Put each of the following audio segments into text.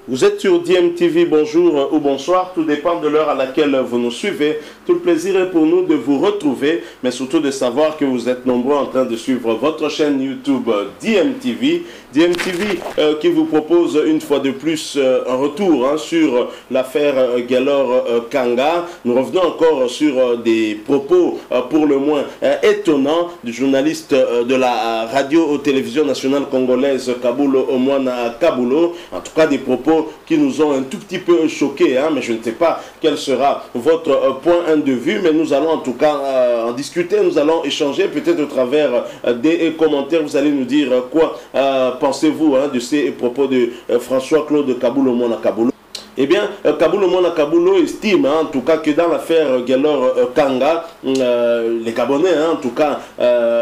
Vous êtes sur DMTV, bonjour ou bonsoir, tout dépend de l'heure à laquelle vous nous suivez. Tout le plaisir est pour nous de vous retrouver, mais surtout de savoir que vous êtes nombreux en train de suivre votre chaîne YouTube DMTV. DMTV qui vous propose une fois de plus un retour sur l'affaire Gaylor Kanga. Nous revenons encore sur des propos pour le moins étonnants du journaliste de la radio-télévision nationale congolaise Kabulo Omwana Kabulo. En tout cas des propos qui nous ont un tout petit peu choqués, mais je ne sais pas quel sera votre point de vue, mais nous allons en tout cas en discuter, nous allons échanger peut-être au travers des commentaires. Vous allez nous dire quoi pensez-vous de ces propos de François-Claude Kabulo Omwana Kabulo. Eh bien, Kabulo Omwana Kabulo estime en tout cas que dans l'affaire Gaylor Kanga, les Gabonais en tout cas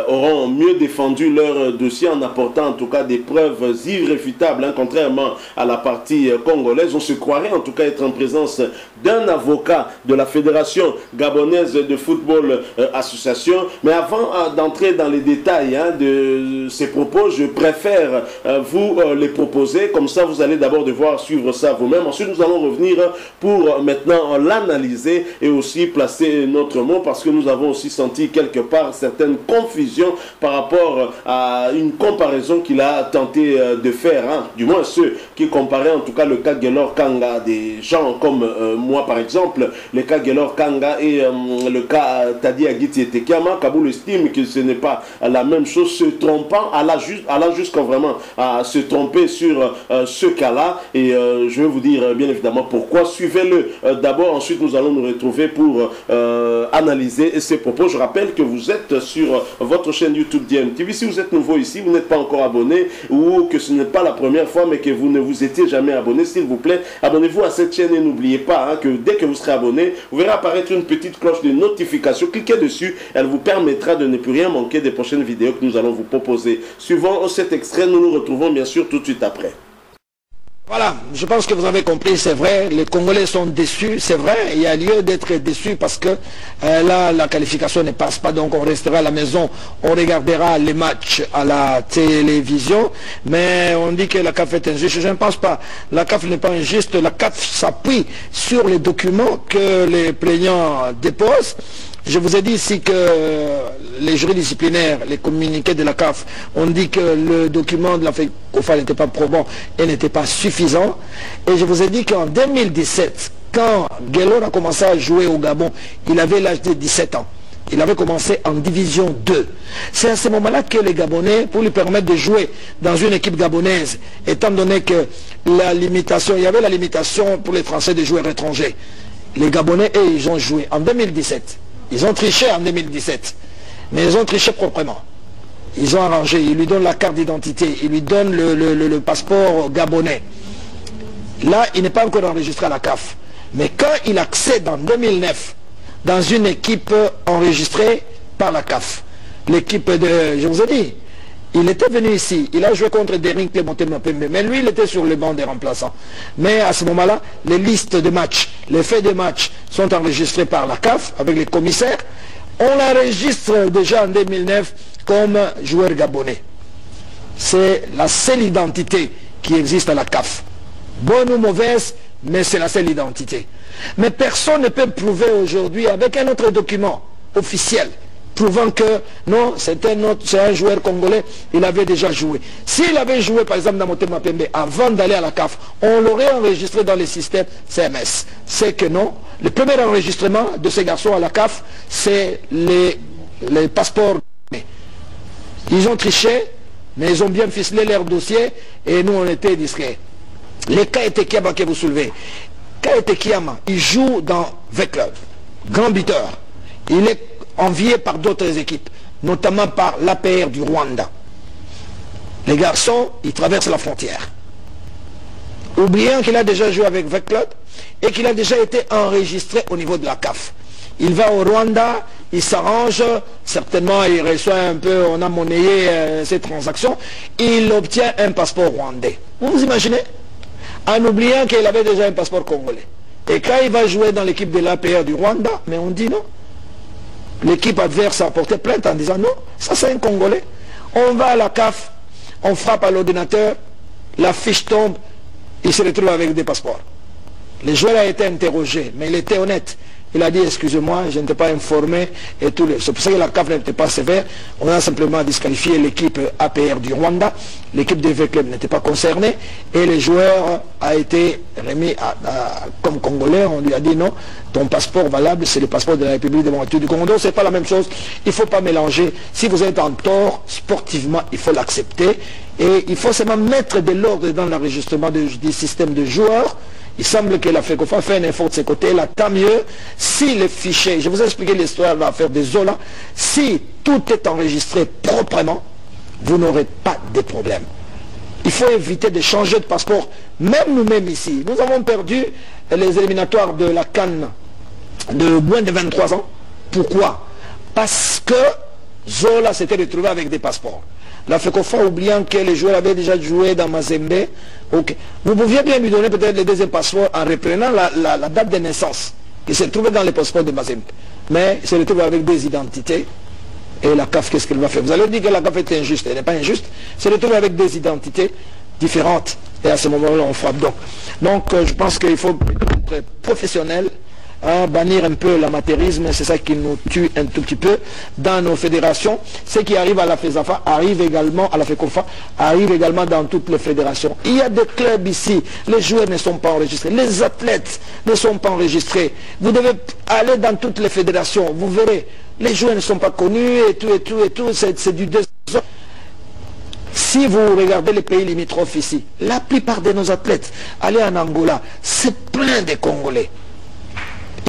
auront mieux défendu leur dossier en apportant en tout cas des preuves irréfutables, contrairement à la partie congolaise. On se croirait en tout cas être en présence d'un avocat de la Fédération Gabonaise de Football Association. Mais avant d'entrer dans les détails de ces propos, je préfère vous les proposer. Comme ça, vous allez d'abord devoir suivre ça vous-même. Ensuite, nous allons revenir pour maintenant l'analyser et aussi placer notre mot, parce que nous avons aussi senti quelque part certaines confusions par rapport à une comparaison qu'il a tenté de faire, du moins ceux qui comparaient en tout cas le cas Gaylor Kanga, des gens comme moi par exemple, le cas Gaylor Kanga et le cas Tadi Agiti Etekiama. Kabulo estime que ce n'est pas la même chose, se trompant, allant jusqu'à vraiment à se tromper sur ce cas-là, et je vais vous dire bien évidemment pourquoi. Suivez-le d'abord, ensuite nous allons nous retrouver pour analyser ces propos. Je rappelle que vous êtes sur votre chaîne YouTube DMTV. Si vous êtes nouveau ici, vous n'êtes pas encore abonné, ou que ce n'est pas la première fois mais que vous ne vous étiez jamais abonné, s'il vous plaît, abonnez-vous à cette chaîne et n'oubliez pas que dès que vous serez abonné, vous verrez apparaître une petite cloche de notification. Cliquez dessus, elle vous permettra de ne plus rien manquer des prochaines vidéos que nous allons vous proposer. Suivant cet extrait, nous nous retrouvons bien sûr tout de suite après. Voilà, je pense que vous avez compris, c'est vrai, les Congolais sont déçus, c'est vrai, il y a lieu d'être déçus parce que là, la qualification ne passe pas, donc on restera à la maison, on regardera les matchs à la télévision, mais on dit que la CAF est injuste. Je ne pense pas, la CAF n'est pas injuste, la CAF s'appuie sur les documents que les plaignants déposent. Je vous ai dit ici que les jurys disciplinaires, les communiqués de la CAF, ont dit que le document de la FECOFA n'était pas probant et n'était pas suffisant. Et je vous ai dit qu'en 2017, quand Gaylor a commencé à jouer au Gabon, il avait l'âge de 17 ans. Il avait commencé en division 2. C'est à ce moment-là que les Gabonais, pour lui permettre de jouer dans une équipe gabonaise, étant donné que la limitation, il y avait la limitation pour les Français de joueurs étrangers. Les Gabonais, eux, ils ont joué en 2017. Ils ont triché en 2017, mais ils ont triché proprement. Ils ont arrangé, ils lui donnent la carte d'identité, ils lui donnent le passeport gabonais. Là, il n'est pas encore enregistré à la CAF. Mais quand il accède en 2009 dans une équipe enregistrée par la CAF, l'équipe de, je vous ai dit, il était venu ici, il a joué contre Dering Clémenté-Mapembe, mais lui il était sur le banc des remplaçants. Mais à ce moment-là, les listes de matchs, les faits de matchs sont enregistrés par la CAF avec les commissaires. On l'enregistre déjà en 2009 comme joueur gabonais. C'est la seule identité qui existe à la CAF. Bonne ou mauvaise, mais c'est la seule identité. Mais personne ne peut prouver aujourd'hui avec un autre document officiel prouvant que non, c'est un joueur congolais, il avait déjà joué. S'il avait joué par exemple dans Motema Pembe avant d'aller à la CAF, on l'aurait enregistré dans les systèmes CMS. C'est que non, le premier enregistrement de ces garçons à la CAF, c'est les passeports. Ils ont triché, mais ils ont bien ficelé leur dossier et nous on était discrets. Les Kaete Kiama que vous soulevez, Kaete Kiama, il joue dans 20 clubs, grand buteur. Il est envié par d'autres équipes, notamment par l'APR du Rwanda. Les garçons, ils traversent la frontière. Oubliant qu'il a déjà joué avec 20 clubs et qu'il a déjà été enregistré au niveau de la CAF. Il va au Rwanda, il s'arrange, certainement il reçoit un peu, on a monnayé ces transactions, il obtient un passeport rwandais. Vous vous imaginez? En oubliant qu'il avait déjà un passeport congolais. Et quand il va jouer dans l'équipe de l'APR du Rwanda, mais on dit non. L'équipe adverse a porté plainte en disant non, ça c'est un Congolais. On va à la CAF, on frappe à l'ordinateur, la fiche tombe, il se retrouve avec des passeports. Le joueur a été interrogé, mais il était honnête. Il a dit, excusez-moi, je n'étais pas informé. Et tout. C'est pour ça que la CAF n'était pas sévère. On a simplement disqualifié l'équipe APR du Rwanda. L'équipe de V-Club n'était pas concernée. Et le joueur a été remis comme Congolais. On lui a dit, non, ton passeport valable, c'est le passeport de la République démocratique du Congo. Donc, ce n'est pas la même chose. Il ne faut pas mélanger. Si vous êtes en tort, sportivement, il faut l'accepter. Et il faut seulement mettre de l'ordre dans l'enregistrement du système de joueurs. Il semble que la FECOFA fait un effort de ce côté, là, tant mieux. Si les fichiers, je vous ai expliqué l'histoire de l'affaire des Zola, si tout est enregistré proprement, vous n'aurez pas de problème. Il faut éviter de changer de passeport, même nous-mêmes ici. Nous avons perdu les éliminatoires de la CAN de moins de 23 ans. Pourquoi? Parce que Zola s'était retrouvé avec des passeports. La FECOFA, oubliant que les joueurs avaient déjà joué dans Mazembe, okay. Vous pouviez bien lui donner peut-être le deuxième passeport en reprenant la date de naissance qui se trouvait dans les passeports de Mazembe. Mais il se retrouve avec des identités. Et la CAF, qu'est-ce qu'elle va faire? Vous allez dire que la CAF est injuste. Elle n'est pas injuste. Il se retrouve avec des identités différentes. Et à ce moment-là, on frappe. Donc je pense qu'il faut être professionnel. Bannir un peu l'amateurisme, c'est ça qui nous tue un tout petit peu dans nos fédérations. Ce qui arrive à la FESAFA arrive également à la FECOFA, arrive également dans toutes les fédérations. Il y a des clubs ici, les joueurs ne sont pas enregistrés, les athlètes ne sont pas enregistrés. Vous devez aller dans toutes les fédérations, vous verrez, les joueurs ne sont pas connus et tout, c'est du désordre. Si vous regardez les pays limitrophes ici, la plupart de nos athlètes, allez en Angola, c'est plein de Congolais.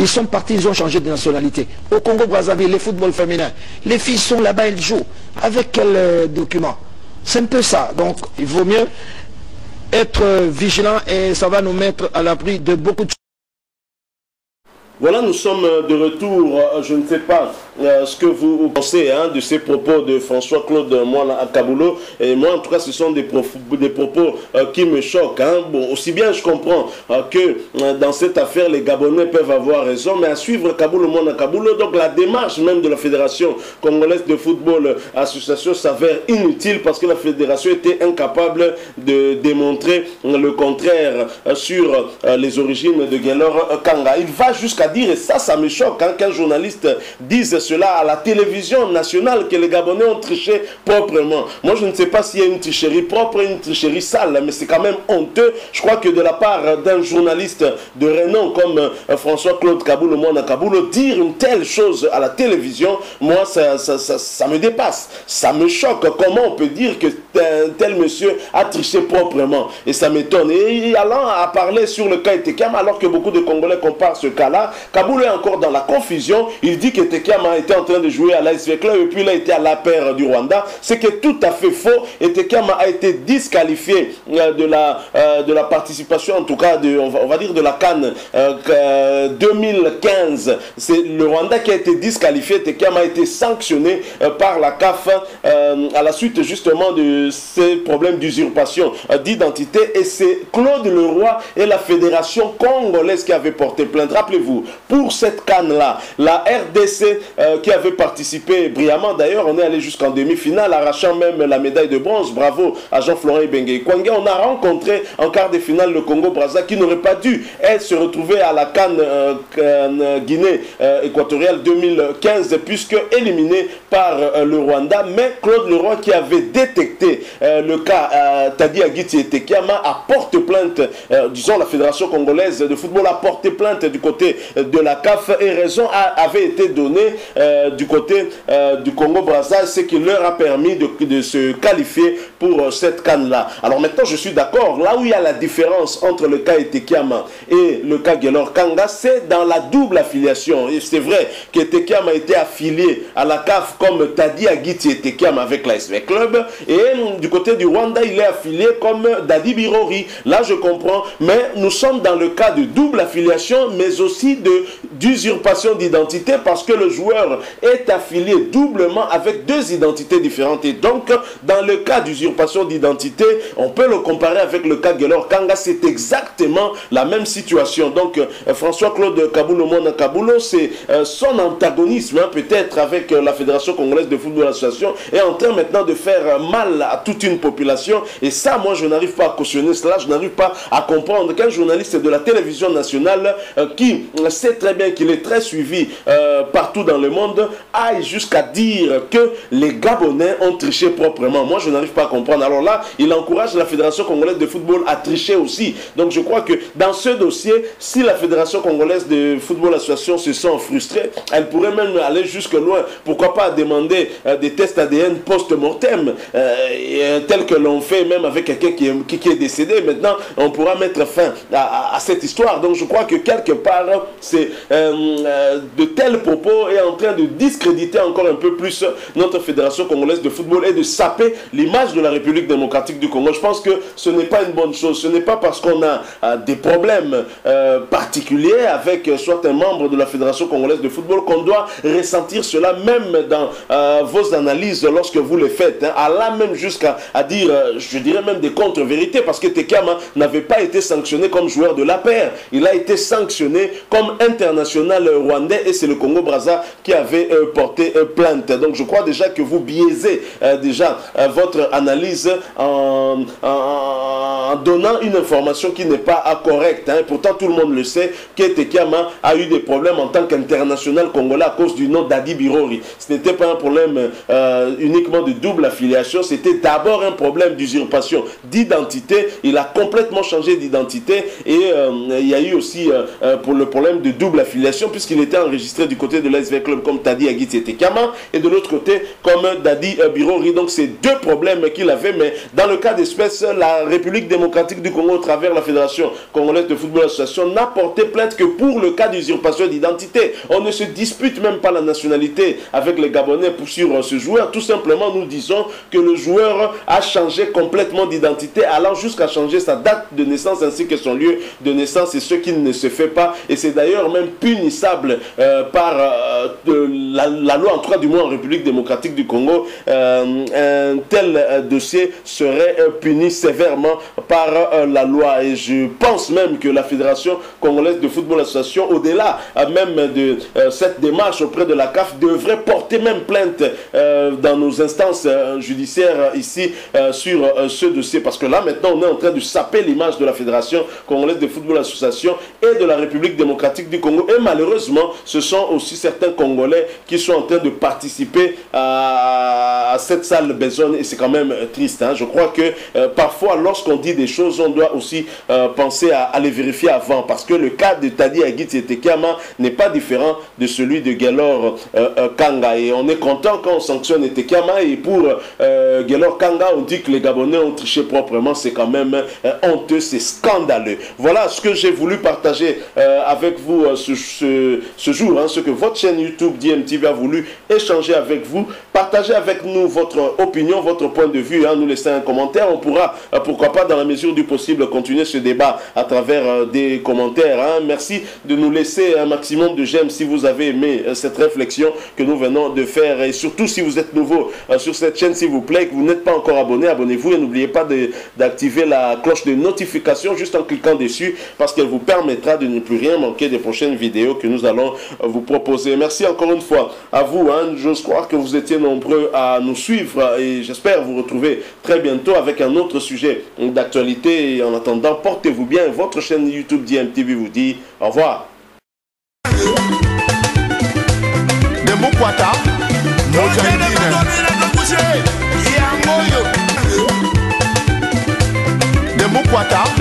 Ils sont partis, ils ont changé de nationalité. Au Congo-Brazzaville, les football féminin, les filles sont là-bas, elles jouent. Avec quel document? C'est un peu ça. Donc, il vaut mieux être vigilant et ça va nous mettre à l'abri de beaucoup de choses. Voilà, nous sommes de retour. Je ne sais pas ce que vous pensez de ces propos de François-Claude Mwala-Akabulo. Et moi, en tout cas, ce sont des propos qui me choquent. Bon, aussi bien je comprends que dans cette affaire, les Gabonais peuvent avoir raison, mais à suivre Kabulo Mwala-Akabulo, donc la démarche même de la Fédération congolaise de football association s'avère inutile parce que la Fédération était incapable de démontrer le contraire sur les origines de Gaylor Kanga. Il va jusqu'à dire, et ça me choque qu'un journaliste dise cela à la télévision nationale, que les Gabonais ont triché proprement. Moi je ne sais pas s'il y a une tricherie propre et une tricherie sale, mais c'est quand même honteux. Je crois que de la part d'un journaliste de renom comme François-Claude Kabulo Mwala-Akabulo, dire une telle chose à la télévision, moi ça me dépasse, ça me choque. Comment on peut dire que tel monsieur a triché proprement? Et ça m'étonne. Et allant à parler sur le cas Etekiam, alors que beaucoup de Congolais comparent ce cas-là, Kabulo est encore dans la confusion. Il dit que Etekiam était en train de jouer à l'ASV Club et puis il a été à l'APR du Rwanda. C'est que tout à fait faux. Etekiam a été disqualifié de la participation, en tout cas on va dire de la CAN 2015. C'est le Rwanda qui a été disqualifié. Etekiam a été sanctionné par la CAF à la suite justement de ces problèmes d'usurpation d'identité, et c'est Claude Leroy et la fédération congolaise qui avaient porté plainte. Rappelez-vous, pour cette CAN-là, la RDC qui avait participé brillamment, d'ailleurs, on est allé jusqu'en demi-finale, arrachant même la médaille de bronze. Bravo à Jean-Florent Ibenge Kwanga. On a rencontré en quart de finale le Congo-Brazza qui n'aurait pas dû se retrouver à la CAN Guinée équatoriale 2015 puisque éliminé par le Rwanda. Mais Claude Leroy, qui avait détecté le cas Tadi Agiti Etekiam, a porté plainte, disons la Fédération congolaise de football a porté plainte du côté de la CAF, et raison avait été donnée du côté du Congo-Brazza, ce qui leur a permis de se qualifier pour cette CAN-là. Alors maintenant, je suis d'accord, là où il y a la différence entre le cas Etekiam et le cas Gaylor Kanga, c'est dans la double affiliation. Et c'est vrai qu'Etekiam a été affilié à la CAF comme Tadi Agiti Etekiam avec la SV Club, et du côté du Rwanda, il est affilié comme Dadi Birori. Là, je comprends, mais nous sommes dans le cas de double affiliation, mais aussi d'usurpation d'identité, parce que le joueur joueur est affilié doublement avec deux identités différentes. Et donc, dans le cas d'usurpation d'identité, on peut le comparer avec le cas de Gaylor Kanga. C'est exactement la même situation. Donc, François-Claude Kabulo Mona Kabulo, c'est son antagonisme, hein, peut-être avec la Fédération Congolaise de Football Association, est en train maintenant de faire mal à toute une population. Et ça, moi, je n'arrive pas à cautionner cela. Je n'arrive pas à comprendre qu'un journaliste de la télévision nationale qui sait très bien qu'il est très suivi partout dans le monde aille jusqu'à dire que les Gabonais ont triché proprement. Moi, je n'arrive pas à comprendre. Alors là, il encourage la Fédération Congolaise de Football à tricher aussi. Donc, je crois que dans ce dossier, si la Fédération Congolaise de Football Association se sent frustrée, elle pourrait même aller jusque loin. Pourquoi pas demander des tests ADN post-mortem, tels que l'on fait même avec quelqu'un qui est décédé. Maintenant, on pourra mettre fin à cette histoire. Donc, je crois que quelque part, c'est de tels propos est en train de discréditer encore un peu plus notre Fédération Congolaise de Football et de saper l'image de la République démocratique du Congo. Je pense que ce n'est pas une bonne chose. Ce n'est pas parce qu'on a des problèmes particuliers avec soit un membre de la Fédération Congolaise de Football qu'on doit ressentir cela même dans vos analyses lorsque vous les faites. Hein, allant même jusqu'à dire, je dirais même des contre-vérités, parce que Tekama n'avait pas été sanctionné comme joueur de l'APR. Il a été sanctionné comme international rwandais et c'est le Congo-Brazza qui avait porté plainte. Donc je crois déjà que vous biaisez déjà votre analyse en donnant une information qui n'est pas correcte. Hein. Pourtant tout le monde le sait que Tekama a eu des problèmes en tant qu'international congolais à cause du nom d'Adi Birori. Ce n'était pas un problème uniquement de double affiliation, c'était d'abord un problème d'usurpation d'identité. Il a complètement changé d'identité et il y a eu aussi pour le problème de double affiliation puisqu'il était enregistré du côté de l'ASV Club comme Tadi Agiti Tekama et de l'autre côté comme Dadi Birori. Donc c'est deux problèmes qu'il avait, mais dans le cas d'espèce, la République démocratique du Congo au travers la Fédération Congolaise de Football Association n'a porté plainte que pour le cas d'usurpation d'identité. On ne se dispute même pas la nationalité avec les Gabonais sur ce joueur. Tout simplement, nous disons que le joueur a changé complètement d'identité, allant jusqu'à changer sa date de naissance ainsi que son lieu de naissance, et ce qui ne se fait pas. Et c'est d'ailleurs même punissable par la loi, en tout cas du moins en République démocratique du Congo. Un tel dossier serait puni sévèrement par la loi. Et je pense même que la Fédération Congolaise de Football Association, au-delà même de cette démarche auprès de la CAF, devrait porter même plainte dans nos instances judiciaires ici sur ce dossier. Parce que là, maintenant, on est en train de saper l'image de la Fédération Congolaise de Football Association et de la République démocratique du Congo. Et malheureusement, ce sont aussi certains Congolais qui sont en train de participer à cette sale besogne. Et c'est quand même triste. Hein. Je crois que parfois, lorsqu'on dit des choses, on doit aussi penser à les vérifier avant. Parce que le cas de Tadi Agiti Tekama n'est pas différent de celui de Gaylor Kanga. Et on est content quand on sanctionne Tekama. Et pour Gaylor Kanga, on dit que les Gabonais ont triché proprement. C'est quand même honteux, c'est scandaleux. Voilà ce que j'ai voulu partager avec vous ce jour. Hein, ce que votre chaîne YouTube DMTV a voulu échanger avec vous. Partagez avec nous votre opinion, votre point de vue. Hein, nous laissez un commentaire. On pourra, pourquoi pas, dans la mesure du possible, continuer ce débat à travers des commentaires. Hein. Merci de nous laisser un maximum de j'aime si vous avez aimé cette réflexion que nous venons de faire. Et surtout, si vous êtes nouveau sur cette chaîne, s'il vous plaît, que vous n'êtes pas encore abonné, abonnez-vous et n'oubliez pas d'activer la cloche de notification juste en cliquant dessus parce qu'elle vous permettra de ne plus rien manquer des prochaines vidéos que nous allons vous proposer. Merci encore une fois à vous. Hein. J'ose croire que vous étiez nombreux à nous suivre et j'espère vous retrouver très bientôt avec un autre sujet d'actualité. Et en attendant, portez-vous bien. Votre chaîne YouTube DMTV vous dit au revoir. Kwata